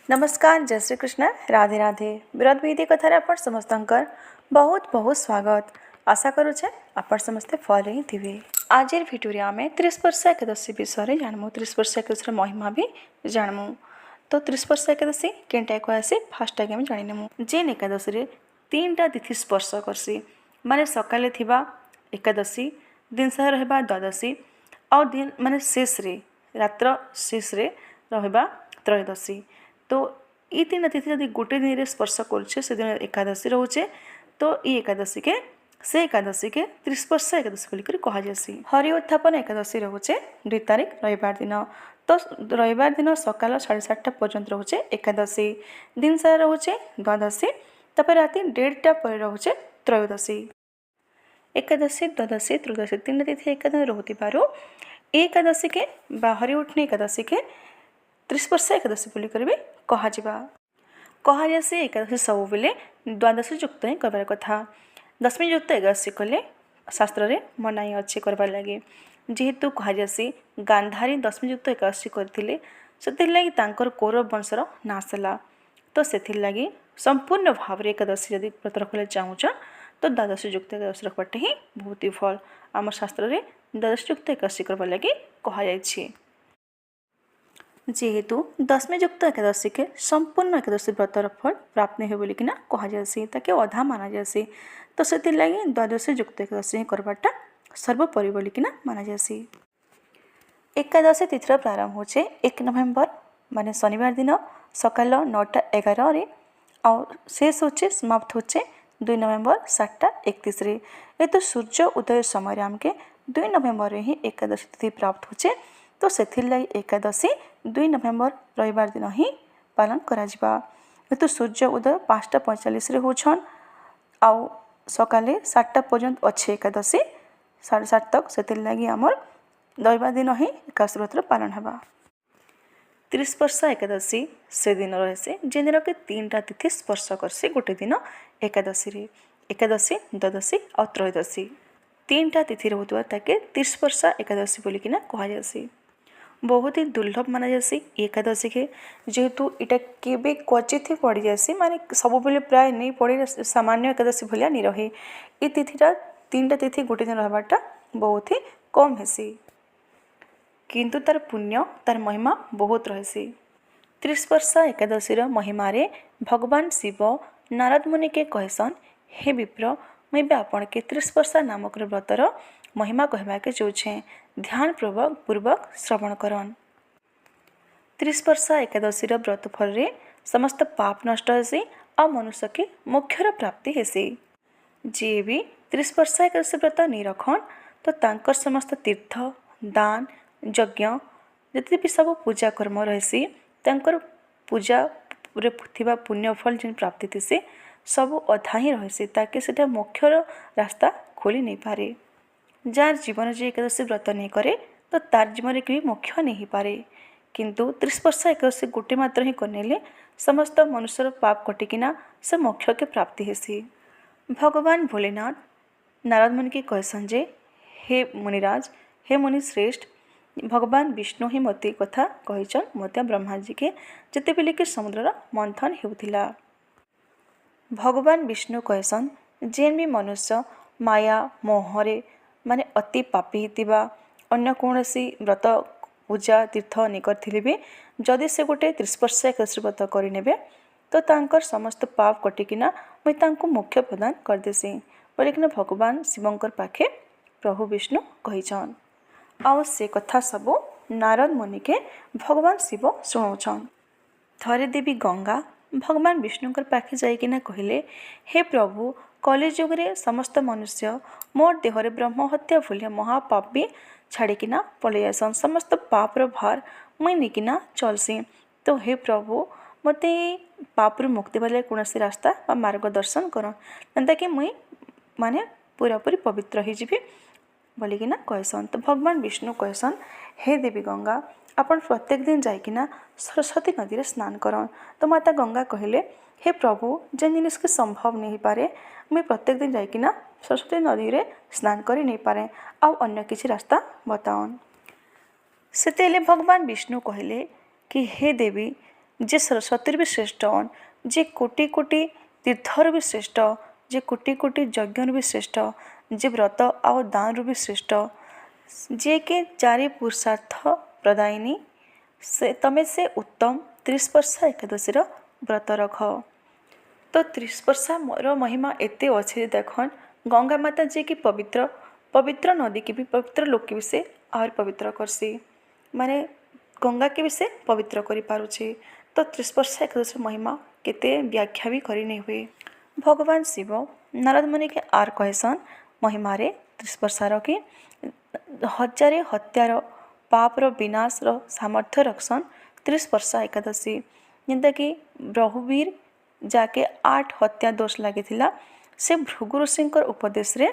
नमस्कार जय श्री कृष्ण राधे राधे विराट विधि कथार आप समस्त बहुत बहुत स्वागत आशा करुचे आप समस्ते फल ही थे। आज भिडियो आम 30 वर्ष एकादशी विषय जानमु 30 वर्ष एकादशी महिमा भी जानमु। तो 30 वर्ष एकादशी केनटा को आसी फास्ट आगे जानमु। जेन एकादशी 3टा तिथि स्पर्श करसी माने सकाले थिबा एकादशी दिन सारा रहबा द्वादशी और दिन माने शेष रे रात्र शेष रे रहबा त्रयोदशी। तो ये 3 तिथि यदि गोटे दिन स्पर्श करुचे से दिन एकादशी रोचे तो ये एकादशी के 30 वर्ष एकादशी बोलिक कहुसी। हरि उत्थापन एकादशी रोचे 2 तारिख रविवार दिन। तो रविवार दिन सकाल 7:30 पर्यंत रोचे एकादशी दिन सारा रोचे द्वादशी तापर राति 1:30 पर रोचे त्रयोदशी। एकादशी द्वादशी त्रयोदशी 3 तिथि एकादशी रोथिबारु एकादशी के हरि उठनी एकादशी के 30 वर्ष एकादशी बोलिक भी कहुसी। एकादशी सब बेले द्वादशी युक्त ही करबार कथा। दशमी युक्त एकादशी कले शास्त्र रे मनाई अच्छे करबार लगे जेहेतु कहुसी गांधारी दशमी युक्त एकादशी करथिले सेथिर लागि तांकर कौरव वंशर नाश होला। तो सेथिर लागि संपूर्ण भाव रे एकादशी यदि व्रत रखले चाहूछ तो द्वादशी युक्त एकादशी रखबाटे ही बहुत ही फल। आम शास्त्र रे द्वादशी युक्त एकादशी करबार लगे कहुछि। जेहेतु दशमी युक्त एकादशी के संपूर्ण एकादशी व्रतर फल प्राप्त नहीं बोलिकिना कहुसी ताके अधा माना जासी। तो से लगी द्वादशी युक्त एकादशी करवाटा सर्वोपरि बोलिकिना माना जासी। एकादशी तिथिर प्रारंभ होचे 1 नवेम्बर माने शनिवार दिन सकाल 9:11 और शेष होचे समाप्त होचे 2 नवेम्बर 7:31 रे। ये तो सूर्य उदय समय आमके 2 नवेम्बर रे ही एकादशी तिथि प्राप्त होचे। तो सेथिर लगी एकादशी 2 नवेम्बर रविवार दिन ही पालन करा जिबा। तो सूर्य उदय 5:45 रे होछन आउ सकाले 7टा पर्यंत अच्छे एकादशी 7:30 तक सेथिर लगी आमर रविवार दिन ही एकादशी व्रत पालन हेबा। 30 वर्ष एकादशी से दिन रहे जे दिन के 3टा तिथि स्पर्श करसी गोटे दिन एकादशी रे एकादशी द्वादशी और त्रयोदशी 3टा तिथि रोहुआ ताके 30 वर्ष एकादशी बोलिकिना कहुसी। बहुत ही दुर्लभ माना जासी एकादशी के जेहेतु इटा केबे क्वचित ही पड़ जासी माने सब बेले प्राय नहीं पड़े सामान्य एकादशी भलिया नहीं रहे। ये तिथिटा 3टा तिथि गोटे दिन रहबाटा बहुत ही कम हेसी किंतु तार पुण्य तार महिमा बहुत रहसी। 30 वर्ष एकादशी महिमा रे भगवान शिव नारद मुनि के कहसन हे विप्र मैं भी आपण के 30 वर्ष नामक व्रतर महिमा कहवा के चाहे ध्यान पूर्वक श्रवण करन। 30 वर्ष एकादशी व्रत फल रे समस्त पाप नष्ट हेसी और मनुष्य के मोक्षर प्राप्ति हेसी। जे भी 30 वर्ष एकादशी व्रत नहीं रखन तो तांकर समस्त तीर्थ दान यज्ञ जिते भी सब पूजा कर्म रहसी तांकर पूजा रे थिबा पुण्य फल जिन प्राप्ति थी सब अधा ही रही ताकि सेटा मोक्षर रास्ता खोली नहीं पारे। जार जीवन जे एकादशी व्रत नहीं करे तो तार जीवन के भी मोक्ष नहीं पारे किंतु 30 वर्ष एकादशी गोटे मात्र ही करने समस्त मनुष्यर पाप कटिकिना से मोक्ष के प्राप्ति हेसी। भगवान भोलेनाथ नारद मुनि के कहसन जे हे मुनिराज हे मुनि श्रेष्ठ भगवान विष्णु ही मते कथा कहिचन मते ब्रह्मा जी के जते बेले के समुद्र मंथन हेउथिला। भगवान विष्णु कहसन जेन भी मनुष्य माया मोहरे माने अति पापी हितिबा अन्य कौनसी व्रत पूजा तीर्थ नहीं करथिले भी जदि से गोटे 30 वर्ष एकादशी व्रत करिनेबे तो तांकर समस्त पाप कटिकिना मैं तांको मोक्ष प्रदान कर देसी बोलिकिना भगवान शिवंकर पाखे प्रभु विष्णु कहिछन। आउ से कथा सब नारद मुनि के भगवान शिव सुनाउछन। थरे देवी गंगा भगवान विष्णुकर पाखे जाइकिना कहले हे प्रभु कलि युग रे समस्त मनुष्य मोर देहरे ब्रह्म हत्या भूलिया महापाप भी छाड़िकिना पलि आसन समस्त पापर भार मुई निकिना चलसी। तो हे प्रभु मते पाप मुक्ति वाले कौन रास्ता बा मार्गदर्शन कर एंता कि मुई माने पूरापूरी पवित्र हो जीवी बोलिकिना कहसन। तो भगवान विष्णु कहसन हे देवी गंगा अपन प्रत्येक दिन जाइकिना सरस्वती नदी रे स्नान करन। तो माता गंगा कहले हे प्रभु जेन जिनिस के संभव नहीं पारे मैं प्रत्येक दिन जाइकिना सरस्वती नदी रे स्नान करी नहीं पारे आ अन्य किसी रास्ता बताओन। सेतेले भगवान विष्णु कहले कि हे देवी जे सरस्वती भी श्रेष्ठ हन, जे कोटि कोटि तीर्थर भी श्रेष्ठ, जे कोटि कोटि यज्ञर भी श्रेष्ठ, जे व्रत आउ दान भी श्रेष्ठ, जे कि चारि पुरुषार्थ प्रदायिनी, से तमें से उत्तम 30 वर्षा एकादशी व्रत रख। तो 30 वर्षा महिमा एते अच्छे देखन गंगा माता जी की पवित्र पवित्र नदी की भी पवित्र लोक की भी से आहुरी पवित्र करसी, माने गंगा के भी से पवित्र करि पारुछि। तो 30 वर्षा एकादशी महिमा केते व्याख्या भी करि नहीं हुए। भगवान शिव नारद मुनि के आर कहसन महिमा रे 30 वर्षार कि हजारे हत्यार पापर विनाशर सामर्थ्य रखसन 30 वर्षा एकादशी, जेनता कि रघुवीर जाके 8 हत्या दोष लगी से भृगु ऋषिंकर उपदेश रे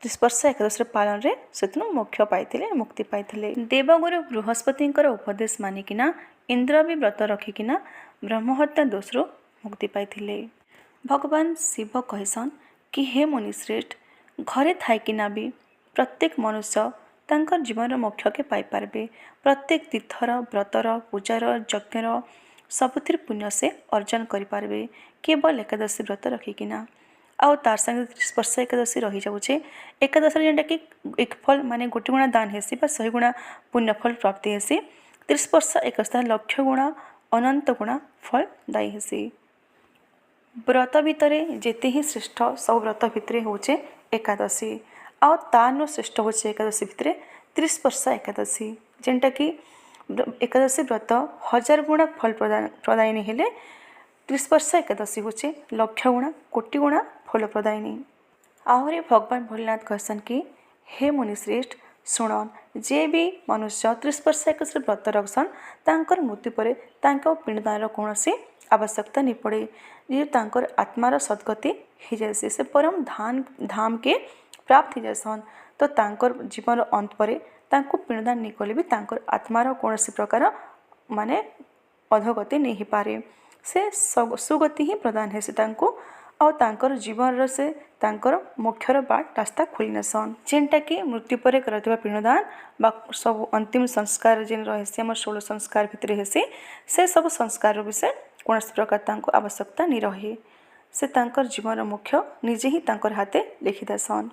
30 वर्षा एकादशी पालन रे सेतनु मोक्ष पाइथिले, मुक्ति पाइथिले। देवगुरु बृहस्पतिंकर उपदेश मानिकिना इंद्र भी व्रत रखिकिना ब्रह्महत्या दोषरू मुक्ति पाइथिले। भगवान शिव कहसन कि हे मुनिश्रेष्ठ, घरे थाइकिना भी प्रत्येक मनुष्य तांकर जीवन मोक्ष के पाई पारबे। प्रत्येक तीर्थर व्रतर पूजार यज्ञर सबुथिर पुण्य से अर्जन करें केवल एकादशी व्रत रखिकिना। आउ तार संगे 30 वर्षा एकादशी रही जाऊे एकादशी जेनटा कि एक फल माने गोटे गुणा दान हेसी 100 गुणा पुण्यफल प्राप्ति हेसी। 30 वर्षा एकादशी लक्ष गुणा अनंत गुणा फल दायी हेसी। व्रत भितर जेते ही श्रेष्ठ सब व्रत भितर होचे एकादशी, आउ तान श्रेष्ठ होचे एकादशी भितर 30 वर्षा एकादशी, जेनटा कि एकादशी व्रत 1000 गुणा फल प्रदायिनी हेले 30 वर्षा एकादशी होचे लक्ष गुणा कोटि गुणा फल प्रदायिनी। आहरी भगवान भोलेनाथ कहसन कि हे मुनिश्रेष्ठ शुणन, जे भी मनुष्य 30 वर्षा एकादशी व्रत रखसन तांकर मृत्यु पर तांको पिंडदान कौन आवश्यकता नहीं पड़े, जे तांकर आत्मार सद्गति हो जाए से परम धाम के प्राप्त हो जासन। तो तांकर जीवन अंत पर तांको पिंडदान नहीं कले भी तांकर आत्मार कौन प्रकार माने अधोगति नहीं पारे, से सुगति ही प्रदान है तांको और तांकर जीवन से तांकर मोक्षर बाट रास्ता खोली नसन। जेनटा कि मृत्यु पर करथिबा पिंडदान बा सब अंतिम संस्कार जेन रहे आम 16 संस्कार भितर हेसी से सब संस्कार विषय कौन प्रकार तांको आवश्यकता नहीं रहे, से तांकर जीवन मोक्ष निजे ही तांकर हाथे लिखि देसन।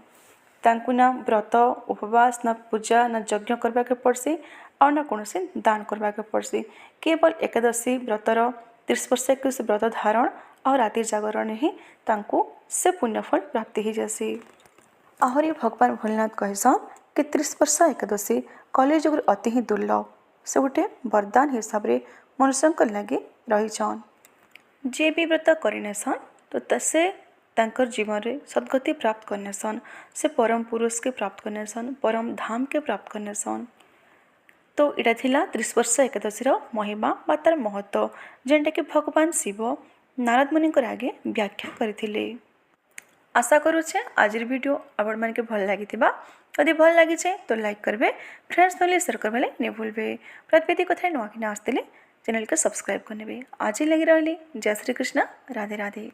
तांको ना व्रत उपवास ना पूजा ना यज्ञ करबा के पड़सी और ना कौन दान करबा के पड़सी, केवल एकादशी व्रतर 30 वर्षा एकादशी व्रत धारण और राति जागरण ही तांको से पुण्यफल प्राप्ति ही जासी। आहरी भगवान भोलेनाथ कहसन कि 30 वर्षा एकादशी कलिजुग अति ही दुर्लभ, से गोटे वरदान हिसाब रे मनुष्य लगे रहीछन। जे भी व्रत करिनेसन तो तसे तांकर जीवन रे सद्गति प्राप्त करनेसन, से परम पुरुष के प्राप्त करनेसन, परम धाम के प्राप्त करनेसन। तो इटा थिला 30 वर्षा एकादशी महिमा बा तार महत्व, जेनटा कि भगवान शिव नारद मुनि आगे व्याख्या करथिले। आशा करुचे आज वीडियो आपण मानके भल लगी, यदि भल लगी तो लाइक करबे, फ्रेंड्स वाले शेयर करबे नहीं भूलबे। प्रत्येक कथा नुआ कि आसते चैनल के सब्सक्राइब करने। आज ही लगी रही। जय श्री कृष्ण, राधे राधे।